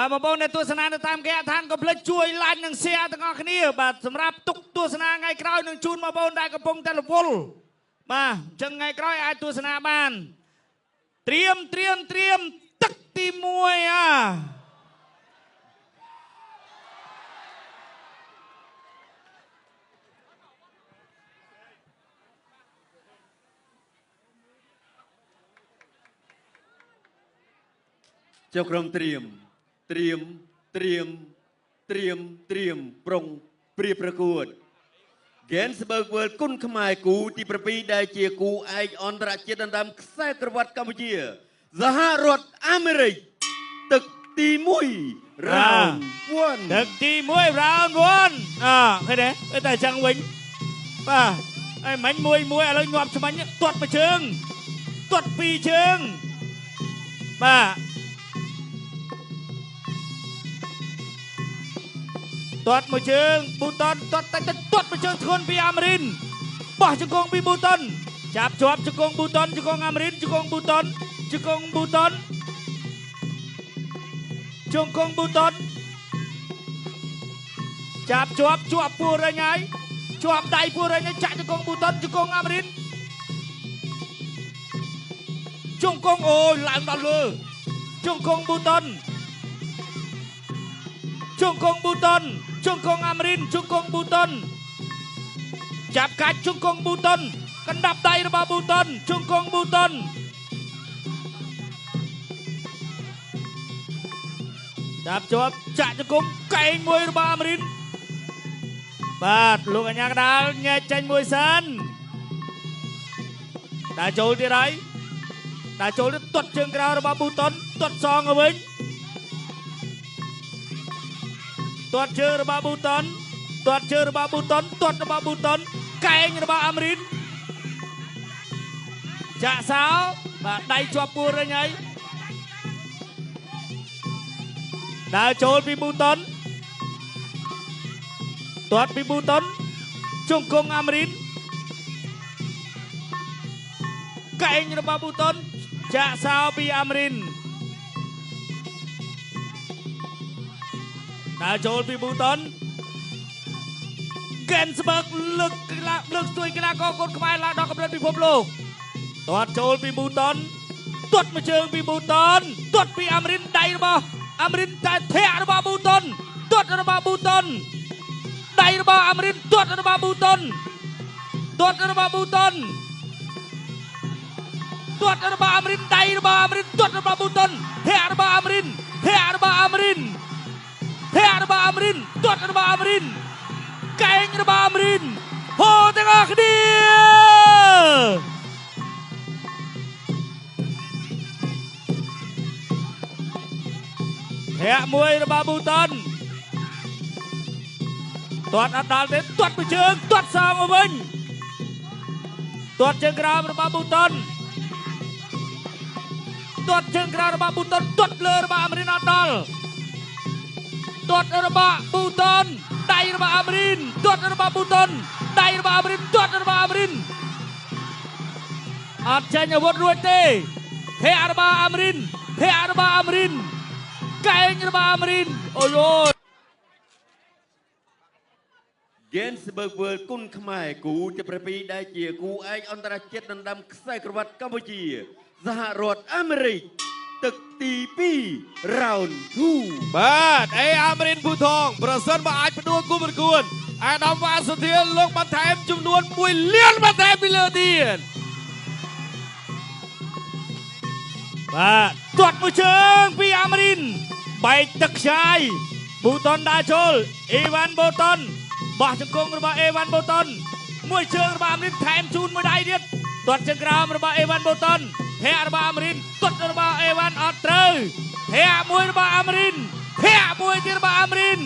bà bông này tua sana tam cái than có lấy chui lan nâng xe từng ngõ kia bà sầm ráp tục tua sana ngay cõi nâng chun bà bông đại có bông tay là vol bà chân ngay cõi ai tua sana ban triêm tắc tim mùi à choក្រុមត្រៀមប្រុងព្រៀបប្រកួត Gensburg World គុណខ្មែរគូទី7ដែលជាគូឯកអន្តរជាតិដណ្ដើមខ្សែក្រវ៉ាត់កម្ពុជាសហរដ្ឋអាមេរិកទឹកទី1 round 1 ទឹកទី1 round 1ឃើញទេតែចឹងវិញបាទហើយមិញមួយឥឡូវញាប់ឆ្មាញ់ទាត់មួយជើងទាត់ពីរជើងបាទទាត់មួយជើងប៊ូតុនទាត់មួយជើងធ្ងន់ពីអាមេរិនបោះជង្គង់ពីប៊ូតុនចាប់ជាប់ជង្គង់ប៊ូតុនជង្គង់អាមេរិនជង្គង់ប៊ូតុនជង្គង់ប៊ូតុនចាប់ជាប់ពួររញ៉ៃជាប់ដៃពួររញ៉ៃចាក់ជង្គង់ប៊ូតុនជង្គង់អាមេរិនជង្គង់អូយឡើងដល់លើជង្គង់ប៊ូតុនជង្គង់អាមេរិនជង្គង់ប៊ូតុនចាប់កាច់ជង្គង់ប៊ូតុនកណ្ដាប់ដៃរបស់ប៊ូតុនជង្គង់ប៊ូតុនចាប់ជាប់ចាក់ជង្គង់កែងមួយរបស់អាមេរិនបាទលោកអញ្ញាកដាលញែកចេញមួយសិនដាក់ចូលទៀតហើយដាក់ចូលទៅទាត់ជើងក្រៅរបស់ប៊ូតុនទាត់សងទៅវិញទាត់ជើងរបស់ប៊ូតុនទាត់របស់ប៊ូតុនកែងរបស់អាមេរិនចាក់សោបាទដៃជាប់ពួររញ៉ៃដើរចូលពីប៊ូតុនទាត់ពីប៊ូតុនជង្គង់អាមេរិនកែងរបស់ប៊ូតុនចាក់សោពីអាមេរិនដើរចូលពីប៊ូតុន Gensburg លើកស្ទួយកីឡាករកូនខ្មែរឡើងដល់កម្រិតពិភពលោកទាត់ចូលពីប៊ូតុនទាត់មួយជើងពីប៊ូតុនទាត់ពីអាមេរិនដៃរបស់អាមេរិនតែធាក់របស់ប៊ូតុនទាត់របស់ប៊ូតុនដៃរបស់អាមេរិនទាត់របស់ប៊ូតុនទាត់របស់ប៊ូតុនទាត់របស់អាមេរិនដៃរបស់អាមេរិនទាត់របស់ប៊ូតុនធាក់របស់អាមេរិនធាក់របស់អាមេរិនទាត់របស់អាមេរិនកែងរបស់អាមេរិនហូទាំងអស់គ្នាធាក់មួយរបស់ប៊ូតុនទាត់អត់ដល់ទេទាត់មួយជើងទាត់សងមកវិញទាត់ជើងក្រោមរបស់ប៊ូតុនទាត់ជើងក្រោមរបស់ប៊ូតុនទាត់លើរបស់អាមេរិនអត់ដល់ទាត់របស់ប៊ូតុនដៃរបស់អាមេរិនទាត់របស់ប៊ូតុនដៃរបស់អាមេរិនទាត់របស់អាមេរិនអត់ចេញអាវុធរួចទេធាក់របស់អាមេរិន កែងរបស់អាមេរិនអូយអូយ Gensburg World គុណខ្មែរគូទី7ដែលជាគូឯកអន្តរជាតិដណ្ដើមខ្សែក្រវ៉ាត់កម្ពុជាសហរដ្ឋអាមេរិកទឹកទី2 round 2បាទអេអាមេរិនភូថងប្រសិនបើអាចផ្ដួលគូប្រកួតអាដាមវ៉ាសុធានលោកបន្ថែមចំនួន1លានបន្ថែមពីលើទៀតបាទទាត់មួយជើងពីអាមេរិនបែកទឹកខ្ចាយប៊ូតុនដើរចូលអេវ៉ាន់ប៊ូតុនបោះជង្គង់របស់អេវ៉ាន់ប៊ូតុនមួយជើងរបស់អាមេរិនថែមជូនមួយដៃទៀតទាត់ជើងក្រោមរបស់អេវ៉ាន់ប៊ូតុនធាក់របស់អាមេរិនទាត់របស់អេវ៉ាន់អត់ត្រូវធាក់មួយរបស់អាមេរិនធាក់មួយទៀតរបស់អាមេរិន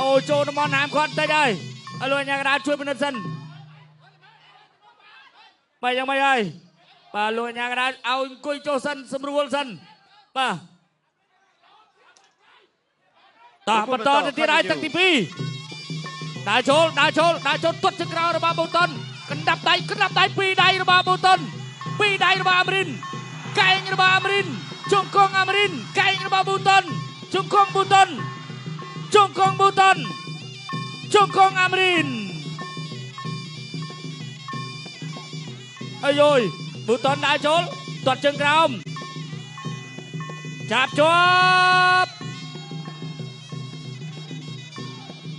អូចូលតំបន់ហាមគាត់តិចហើយអើលោកអញ្ញាកដាលជួយពិនិត្យសិនបើយ៉ាងម៉េចហើយបាទលោកអញ្ញាកដាលឲ្យអង្គុយចុះសិនសម្រួលសិនបាទតោះបន្តទៅទៀតហើយទឹកទី2ដើរចូលទាត់ជើងក្រោមរបស់ប៊ូតុនកណ្ដាប់ដៃពីរដៃរបស់ប៊ូតុនពីរដៃរបស់អាមេរិនកែងរបស់អាមេរិនជង្គង់អាមេរិនកែងរបស់ប៊ូតុនជ ជង្គង់ប៊ូតុនជង្គង់ប៊ូតុនជង្គង់អាមរីនអាយយប៊ូតុនដើរចូលទាត់ជើងក្រោមចាប់ជាប់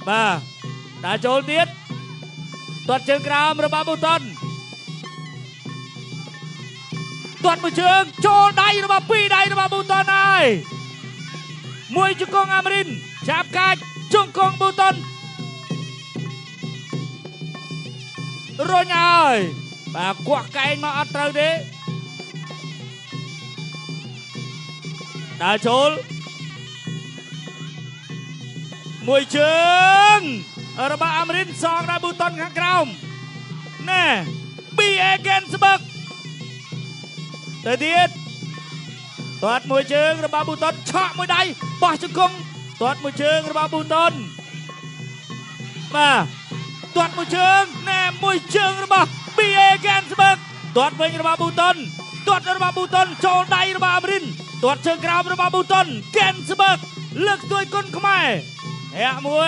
បាទដើរចូលទៀតទាត់ជើងក្រោមរបស់ប៊ូតុនទាត់មួយជើងចូលដៃរបស់ពីរដៃរបស់ប៊ូតុនហើយមួយជង្គង់អាមរីនចាប់កាច់ជង្គង់ប៊ូតុនរុញហើយបាទគោះកែងមកអត់ត្រូវទេដើរចូលមួយជើងរបស់អាមរីនសងដល់ប៊ូតុនខាងក្រោមណែ BA Gensburg ទៅទៀតទាត់មួយជើងរបស់ប៊ូតុនឆក់មួយដៃបោះជង្គង់ទាត់មួយជើងរបស់ប៊ូតុនបាទទាត់មួយជើងណែមួយជើងរបស់ BA Gensburg ទាត់វិញរបស់ប៊ូតុនទាត់របស់ប៊ូតុនចូលដៃរបស់អាមរីនទាត់ជើងក្រោមរបស់ប៊ូតុន Gensburg លើកស្ទួយគុណខ្មែរធាក់មួ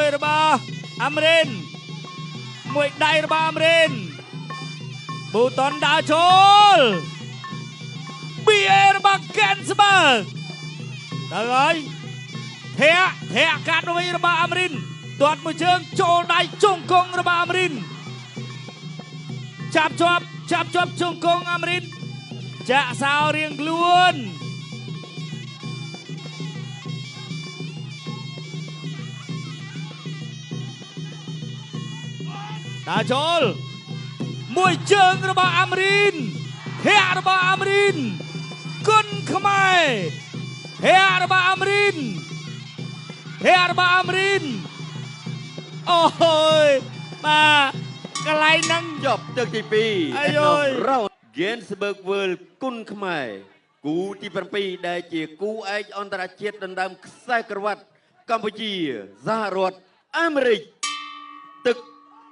យរបស់អាមរីនមួយដៃរបស់អាមរីនប៊ូតុនដើរចូល BA របស់ Gensburg ទៅហើយធាក់កាត់ទៅវិញរបស់អាមរីនទាត់មួយជើងចូលដៃជង្គង់របស់អាមរីនចាប់ជាប់ជង្គង់អាមរីនចាក់សោរៀងខ្លួនដើរចូលមួយជើងរបស់អាមរីនធាក់របស់អាមរីនគុណខ្មែរធាក់របស់អាមរីនអូយបាទកន្លែងហ្នឹងចប់ទឹកទី2 អាយយ Gensburg World គុណខ្មែរគូទី7ដែលជាគូឯកអន្តរជាតិដណ្ដើមខ្សែក្រវ៉ាត់កម្ពុជាសហរដ្ឋអាមេរិកទឹក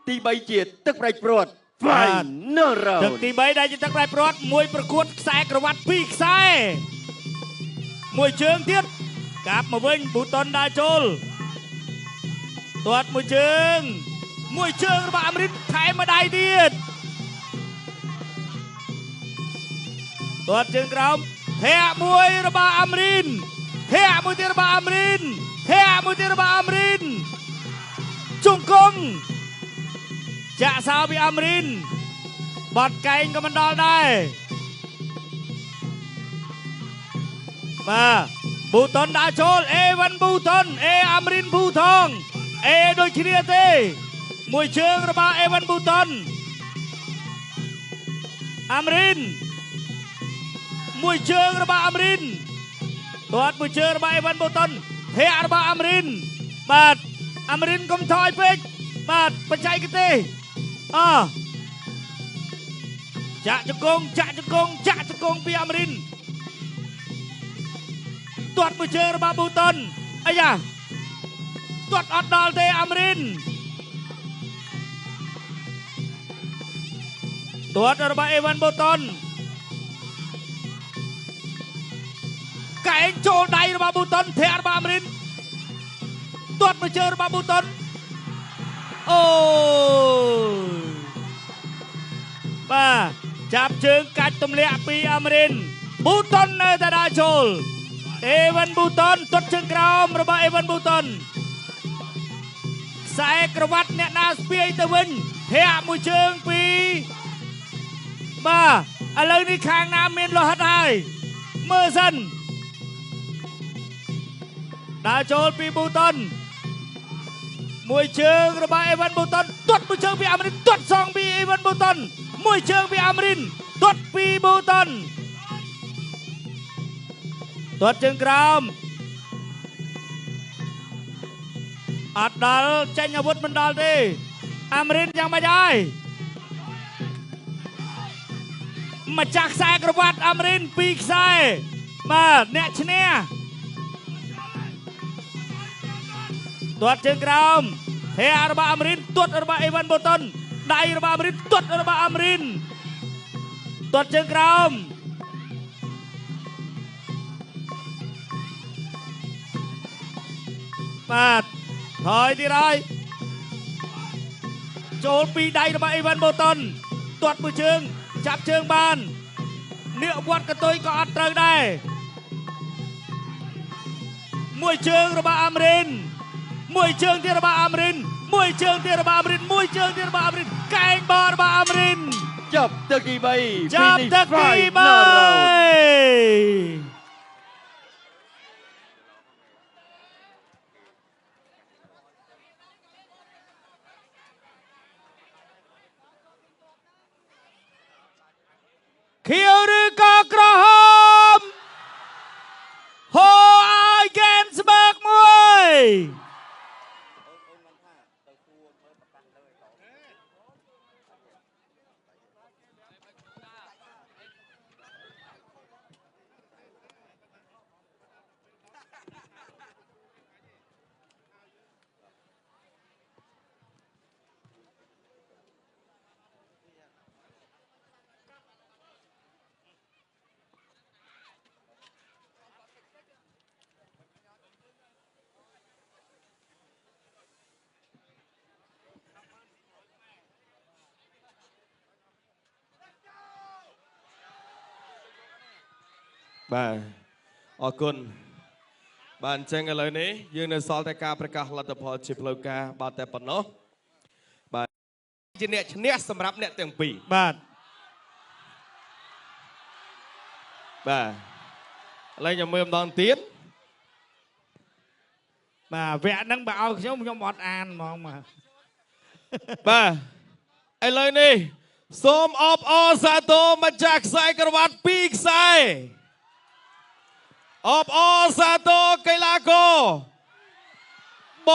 ទី3ជាទឹកប្រៃព្រាត់ Final Round ទឹកទី3ដែលជាទឹកប្រៃព្រាត់មួយប្រកួតខ្សែក្រវ៉ាត់2ខ្សែមួយជើងទៀតកាប់មកវិញប៊ូតុនដើរចូលទាត់មួយជើងរបស់អាមរីនថែមមួយដៃទៀតទាត់ជើងក្រោមធាក់មួយរបស់អាមរីនធាក់មួយទៀតរបស់អាមរីនជង្គង់ចាក់សោពីអាមរីនបត់កែងក៏មិនដល់ដែរបាទប៊ូតុនដើរចូលអេវ៉ាន់ប៊ូតុនអេអាមរីនភូថងអេដូចគ្នាទេមួយជើងរបស់អេវ៉ាន់ប៊ូតុនអាមរីនមួយជើងរបស់អាមរីនទាត់មួយជើងរបស់អេវ៉ាន់ប៊ូតុនធាក់របស់អាមរីនបាទអាមរីនកុំថយពេកបាទបច្ចេកទេសចាក់ជង្គង់ពីអាមរីនទាត់មួយជើងរបស់ប៊ូតុនអាយ៉ាទាត់អត់ដល់ទេអាមរីនទាត់របស់អេវ៉ាន់ប៊ូតុនកែងចូលដៃរបស់ប៊ូតុនធាក់របស់អាមរីនទាត់មួយជើងរបស់ប៊ូតុនអូបាទចាប់ជើងកាច់ទម្លាក់ពីអាមរីនប៊ូតុននៅតែដើរចូលអេវ៉ាន់ប៊ូតុនទាត់ជើងក្រោមរបស់អេវ៉ាន់ប៊ូតុនខ្សែក្រវ៉ាត់អ្នកណាស្ពាយទៅវិញធាក់មួយជើងពីបាទឥឡូវនេះខាងណាមានលោហិតហើយមើលសិនដើរចូលពីប៊ូតុនមួយជើងរបស់អេវ៉ាន់ប៊ូតុនទាត់មួយជើងពីអាមរីនទាត់សងពីអេវ៉ាន់ប៊ូតុនមួយជើងពីអាមរីនទាត់ពីប៊ូតុនទាត់ជើងក្រោមអត់ដល់ចេញអាវុធមិនដល់ទេអាមរីនយ៉ាងម៉េចហើយម្ចាស់ខ្សែក្រវ៉ាត់អាមរីន2ខ្សែបាទអ្នកឈ្នះទាត់ជើងក្រោមធាក់របស់អាមរីនទាត់របស់អេវ៉ាន់ប៊ូតុនដៃរបស់អាមរីនទាត់របស់អាមរីនទាត់ជើងក្រោម បាទថយទៀតហើយចូលពីដៃរបស់អេវ៉ាន់បូតុនទាត់មួយជើងចាប់ជើងបាននាគវត្តកតុយក៏អត់ត្រូវដែរមួយជើងរបស់អាមរិនមួយជើងទៀតរបស់អាមរិនមួយជើងទៀតរបស់អាមរិនមួយជើងទៀតរបស់អាមរិនកែងបោះរបស់អាមរិនចាប់ទឹកទី3 ចាប់ទឹកទី3ខៀវឬក៏ក្រហមហូឲ្យហ្គេនស្បឺកមួយបាទអរគុណបាទអញ្ចឹងឥឡូវនេះយើងនៅសល់តែការប្រកាសលទ្ធផលជាផ្លូវការបាទតែប៉ុណ្ណោះបាទជាអ្នកឈ្នះសម្រាប់អ្នកទាំងពីរបាទបាទឥឡូវខ្ញុំមើលម្ដងទៀតបាទវគ្គហ្នឹងបើឲ្យខ្ញុំអត់អានហ្មងបាទបាទឥឡូវនេះសូមអបអរសាទរម្ចាស់ខ្សែក្រវ៉ាត់2ខ្សែអបអរសាទរកីឡាករប